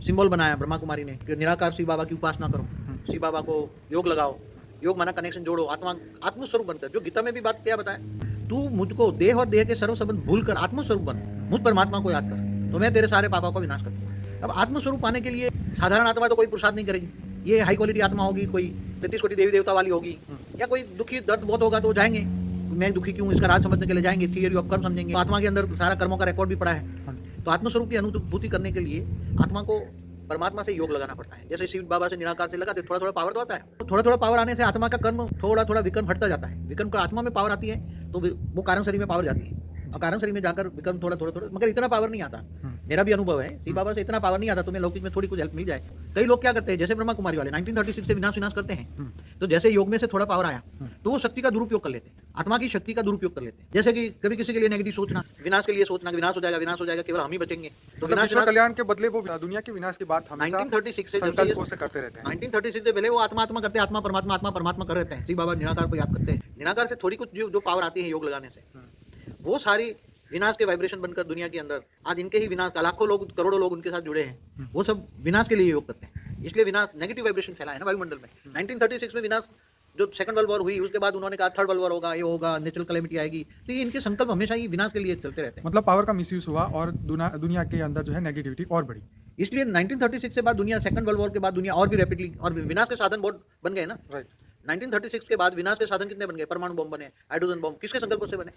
Symbol बनाया ब्रह्मा कुमारी ने कि निराकार शिव बाबा की उपासना करो, शिव बाबा को योग लगाओ, योग माना कनेक्शन जोड़ो, आत्मस्वरूप बनकर, जो गीता में भी बात क्या बताया, तू मुझको देह और देह के सर्व संबंध भूल कर आत्मस्वरूप बन, मुझ परमात्मा को याद कर, तो मैं तेरे सारे पापों का विनाश कर दूंगा। अब आत्मस्वरूप पाने के लिए साधारण आत्मा तो कोई पुरुषार्थ नहीं करेगी, ये हाई क्वालिटी आत्मा होगी, कोई 33 कोटि देवी देवता वाली होगी, या कोई दुखी दर्द बहुत होगा तो जाएंगे, मैं दुखी क्यों इसका राज समझने के लिए जाएंगे, थियरी ऑफ कर्म समझेंगे, आत्मा के अंदर सारा कर्मों का रिकॉर्ड भी पड़ा है। तो आत्मस्वरूप की अनुभूति करने के लिए आत्मा को परमात्मा से योग लगाना पड़ता है। जैसे शिव बाबा से निराकार से लगाते थोड़ा थोड़ा पावर तो आता है, तो थोड़ा थोड़ा पावर आने से आत्मा का कर्म थोड़ा थोड़ा विक्रम हटता जाता है। विक्रम का आत्मा में पावर आती है तो वो कारण शरीर में पावर जाती है, और कारण शरीर में जाकर विक्रम थोड़ा थोड़ा थोड़ा, मगर इतना पावर नहीं आता। मेरा भी अनुभव है, शिव बाबा से इतना पावर नहीं आता, तुम्हें लौकिक में थोड़ी कुछ हेल्प मिल जाए। कई लोग क्या करते हैं, जैसे ब्रह्मा कुमारी वाले 1936 से विनाश करते हैं, तो जैसे योग में से थोड़ा पावर आया तो वो शक्ति का दुरुपयोग कर लेते हैं, आत्मा की शक्ति का दुरुपयोग कर लेते हैं। जैसे कि कभी किसी के लिए नेगेटिव सोचना, विनाश के लिए सोचना, विनाश हो जाएगा, केवल हम ही बचेंगे, तो विनाश कल्याण के बदले वो दुनिया के विनाश की बात हमेशा 1936 से संकल्पों से करते रहते हैं। 1936 से पहले वो आत्मा करते हैं, आत्मा परमात्मा कर रहते हैं। शिव बाबा निराकार को याद करते हैं, निराकार से थोड़ी कुछ जो पावर आती है योग लगाने से, वो सारी विनाश के वाइब्रेशन बनकर दुनिया के अंदर आज इनके ही विनाश का लाखों लोग करोड़ों लोग उनके साथ जुड़े हैं, वो सब विनाश के लिए योग करते हैं। इसलिए विनाश नेगेटिव वाइब्रेशन फैला है ना वायुमंडल में। 1936 में विनाश जो सेकंड वर्ल्ड वॉर हुई, उसके बाद उन्होंने कहा थर्ड वर्ल्ड वॉर होगा, ये होगा, नेचुरल कैलेमिटी आएगी, तो ये इनके संकल्प हमेशा ही विनाश के लिए चलते रहते हैं। मतलब पावर का मिसयूज हुआ और दुनिया के अंदर जो है नेगेटिविटी और बढ़ी। इसलिए 1936 से बाद दुनिया, सेकंड वर्ल्ड वॉर के बाद दुनिया और भी रैपिडली, और विनाश के साधन बहुत बन गए ना। 1936 के बाद विनाश के साधन कितने बन गए, परमाणु बम बने, हाइड्रोजन बम, किसके संकल्प से बने?